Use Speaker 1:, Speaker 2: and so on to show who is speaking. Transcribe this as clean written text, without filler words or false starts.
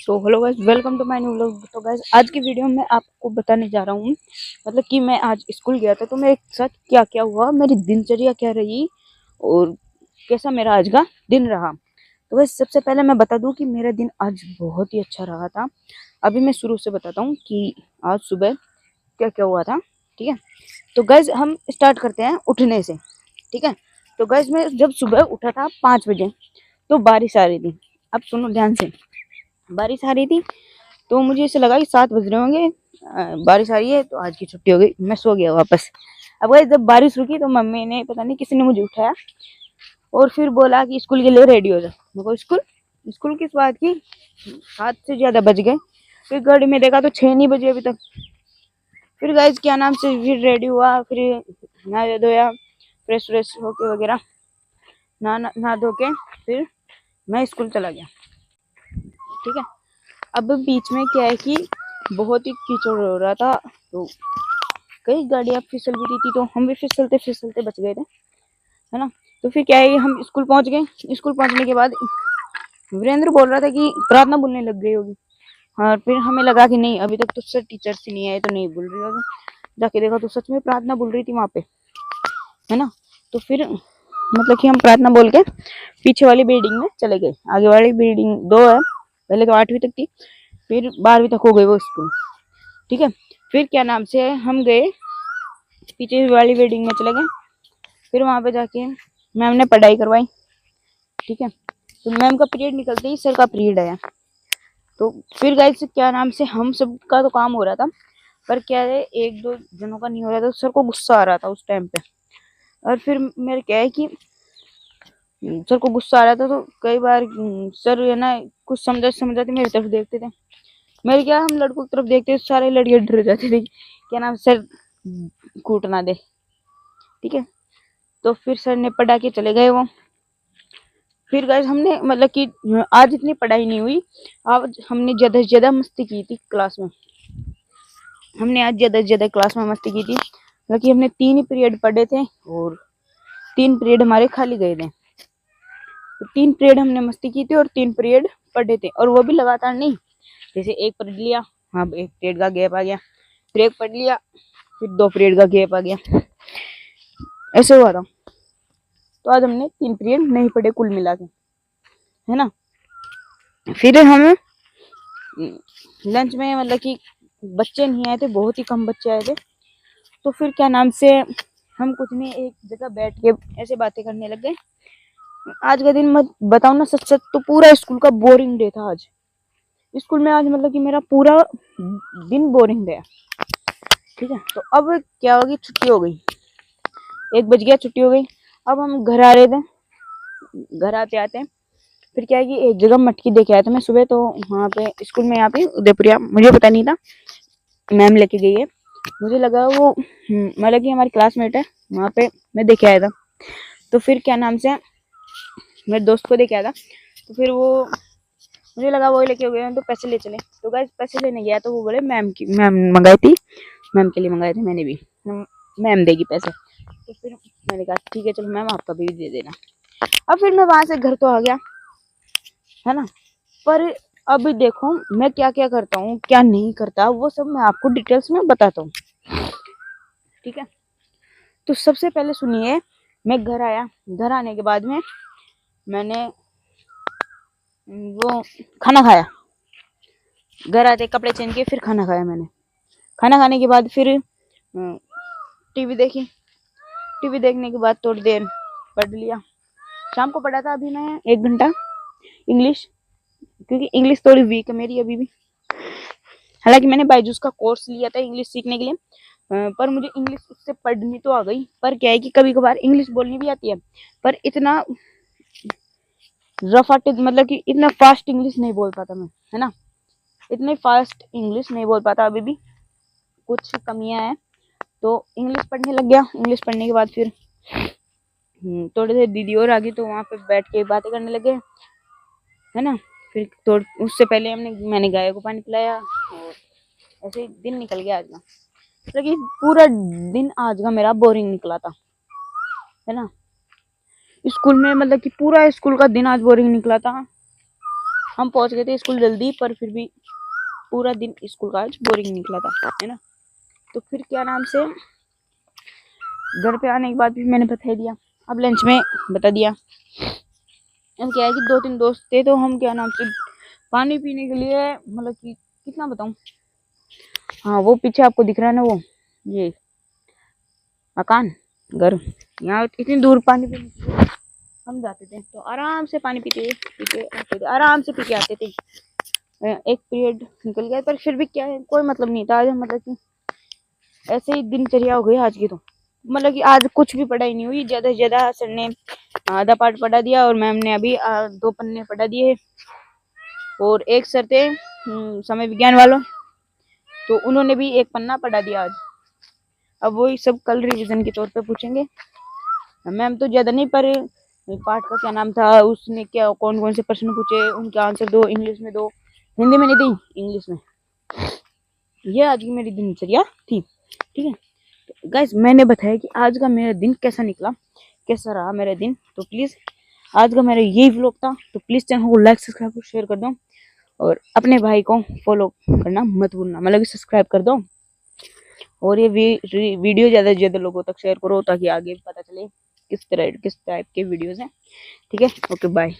Speaker 1: तो hello guys, welcome to my new vlog. तो guys, आज की वीडियो में आपको बताने जा रहा हूँ मतलब कि मैं आज स्कूल गया था तो मेरे साथ क्या क्या हुआ, मेरी दिनचर्या क्या रही और कैसा मेरा आज का दिन रहा। तो गाइस, सबसे पहले मैं बता दूं कि मेरा दिन आज बहुत ही अच्छा रहा था। अभी मैं शुरू से बताता हूँ कि आज सुबह क्या क्या हुआ था। ठीक है, तो गाइस हम स्टार्ट करते हैं उठने से। ठीक है, तो गाइस मैं जब सुबह उठा था 5 बजे तो बारिश आ रही थी। अब सुनो ध्यान से, बारिश आ रही थी तो मुझे ऐसे लगा कि 7 बज रहे होंगे, बारिश आ रही है तो आज की छुट्टी हो गई। मैं सो गया वापस। अब गाइस जब बारिश रुकी तो मम्मी ने, पता नहीं किसी ने मुझे उठाया और फिर बोला कि स्कूल के लिए रेडी हो जा। मैं को स्कूल स्कूल किस बात की, 7 से ज्यादा बज गए। फिर घड़ी में देखा तो 6 नहीं बजे अभी तक। फिर गाइस क्या नाम से फिर रेडी हुआ, फिर नहा धोया, फ्रेश फ्रेश होके वगैरह, नहा धो के फिर मैं स्कूल चला गया। ठीक है, अब बीच में क्या है कि बहुत ही कीचड़ हो रहा था तो कई गाड़ियां फिसल भी रही थी तो हम भी फिसलते फिसलते बच गए थे, है ना। तो फिर क्या है कि हम स्कूल पहुंच गए। स्कूल पहुंचने के बाद वीरेंद्र बोल रहा था कि प्रार्थना बोलने लग गई होगी। हाँ, फिर हमें लगा कि नहीं, अभी तक तो सर टीचर से नहीं आए तो नहीं बोल रही होगी। जाके देखा तो सच में प्रार्थना बोल रही थी वहां पे, है ना। तो फिर मतलब कि हम प्रार्थना बोल के पीछे वाली बिल्डिंग में चले गए। आगे वाली बिल्डिंग 2 है, पहले तो 8वीं तक थी, फिर 12वीं तक हो गई वो स्कूल। ठीक है, फिर क्या नाम से हम गए पीछे वाली बिल्डिंग में चले गए। फिर वहां पे जाके मैम ने पढ़ाई करवाई। ठीक है, तो मैम का पीरियड निकलते ही सर का पीरियड आया। तो फिर गाइस क्या नाम से हम सब का तो काम हो रहा था, पर क्या है एक दो जनों का नहीं हो रहा था। सर को गुस्सा आ रहा था उस टाइम पे। और फिर मेरे क्या है कि सर को गुस्सा आ रहा था तो कई बार सर है ना कुछ समझाते मेरी तरफ देखते थे। मेरे क्या, हम लड़कों की तरफ देखते सारे लड़के डर जाते थे क्या नाम सर कूट ना दे। ठीक है, तो फिर सर ने पढ़ा के चले गए वो। फिर गाइस हमने मतलब कि आज इतनी पढ़ाई नहीं हुई, आज हमने ज्यादा से ज्यादा मस्ती की थी क्लास में। हमने आज ज्यादा से ज्यादा क्लास में मस्ती की थी, मतलब कि हमने 3 ही पीरियड पढ़े थे और 3 पीरियड हमारे खाली गए थे। तो 3 पीरियड हमने मस्ती की थी और 3 पीरियड पढ़े थे, और वो भी लगातार नहीं। जैसे एक पढ़ लिया, हाँ एक पीरियड का गैप आ गया, फिर एक पढ़ लिया, फिर 2 पीरियड का गैप आ गया, ऐसे हुआ था। तो आज हमने 3 पीरियड नहीं पढ़े कुल मिला के, है ना। फिर हम लंच में मतलब कि बच्चे नहीं आए थे, बहुत ही कम बच्चे आए थे। तो फिर क्या नाम से हम कुछ नहीं, एक जगह बैठ के ऐसे बातें करने लग गए। आज का दिन मत बताओ ना, सच सच तो पूरा स्कूल का बोरिंग डे था आज। स्कूल में आज मतलब कि मेरा पूरा दिन बोरिंग गया। ठीक है, तो अब क्या होगी, छुट्टी हो गई, 1 बज गया, छुट्टी हो गई। अब हम घर आ रहे थे, घर आते आते फिर क्या है कि एक जगह मटकी देखे आया था मैं सुबह। तो वहाँ पे स्कूल में, यहाँ पे उदयपुरिया, मुझे पता नहीं था, मैम लेके गई है। मुझे लगा वो मतलब कि हमारी क्लासमेट है, वहाँ पे मैं देखे आया था। तो फिर क्या नाम से मेरे दोस्त को देखे आया था, तो फिर वो मुझे लगा वो लेके हो गए तो पैसे ले चले। तो गाइस पैसे लेने गया तो वो बोले मैम मंगाई थी, मैम के लिए मंगाए थे मैंने भी, मैम देगी पैसे। तो फिर मैंने कहा ठीक है चलो मैम, आपका भी दे देना। अब फिर मैं वहां से घर तो आ गया, है ना। पर अभी देखो मैं क्या क्या करता हूँ क्या नहीं करता, वो सब मैं आपको डिटेल्स में बताता हूँ। ठीक है, तो सबसे पहले सुनिए, मैं घर आया, घर आने के बाद में मैंने वो खाना खाया। घर आते कपड़े चेंज किए, फिर खाना खाया मैंने। खाना खाने के बाद फिर टीवी देखी। टीवी देखने के बाद थोड़ी देर पढ़ लिया। शाम को पढ़ा था अभी मैं 1 घंटा इंग्लिश, क्योंकि इंग्लिश थोड़ी वीक है मेरी अभी भी। हालांकि मैंने बायजूस का कोर्स लिया था इंग्लिश सीखने के लिए, पर मुझे इंग्लिश उससे पढ़नी तो आ गई। पर क्या है कि कभी कभार इंग्लिश बोलनी भी आती है, पर इतना रफाटेड मतलब कि इतना फास्ट इंग्लिश नहीं बोल पाता मैं, है ना। इतने फास्ट इंग्लिश नहीं बोल पाता, अभी भी कुछ कमियां हैं। तो इंग्लिश पढ़ने लग गया। इंग्लिश पढ़ने के बाद फिर थोड़ी देर दीदी और आ गई तो वहां पे बैठ के बातें करने लगे, है ना। फिर थोड़ी उससे पहले मैंने गाय को पानी पिलाया और ऐसे ही दिन निकल गया आज का। लेकिन पूरा दिन आज का मेरा बोरिंग निकला था, है ना। स्कूल में मतलब कि पूरा स्कूल का दिन आज बोरिंग निकला था। हम पहुंच गए थे स्कूल जल्दी, पर फिर भी पूरा दिन स्कूल का आज बोरिंग निकला था, है ना। तो फिर क्या नाम से घर पे आने के बाद भी मैंने बता दिया, अब लंच में बता दिया। अब क्या है कि 2-3 दोस्त थे, तो हम क्या नाम से पानी पीने के लिए, मतलब कि कितना बताऊं, हाँ वो पीछे आपको दिख रहा है ना, वो ये मकान, घर, यहाँ इतनी दूर पानी पीने के लिए हम जाते थे। तो आराम से पानी पीते पीते आते थे, आराम से पी के आते थे। एक पीरियड निकल गया, पर फिर भी क्या है, कोई मतलब नहीं था आज, मतलब कि ऐसे ही दिनचर्या हो गई आज की। तो मतलब कि आज कुछ भी पढ़ाई नहीं हुई, ज्यादा से ज्यादा सर ने आधा पाठ पढ़ा दिया और मैम ने अभी 2 पन्ने पढ़ा दिए। और एक सर थे समय विज्ञान वालों, तो उन्होंने भी 1 पन्ना पढ़ा दिया आज। अब वही सब कल रिवीजन के तौर पे पूछेंगे। मैम तो ज्यादा नहीं, पर पाठ का क्या नाम था, उसने क्या कौन कौन से प्रश्न पूछे, उनके आंसर दो, इंग्लिश में दो, हिंदी में नहीं दी, इंग्लिश में। ये आज की मेरी दिनचर्या थी, ठीक है। तो गाइस मैंने बताया कि आज का मेरा दिन कैसा निकला, कैसा रहा मेरा दिन। तो प्लीज आज का मेरा यही व्लॉग था, तो प्लीज चैनल को लाइक सब्सक्राइब और शेयर कर दो, और अपने भाई को फॉलो करना मत भूलना, मतलब कि सब्सक्राइब कर दो। और ये वीडियो ज्यादा से ज्यादा लोगों तक शेयर करो, ताकि आगे पता चले किस टाइप के वीडियोस हैं, ठीक है। Okay bye.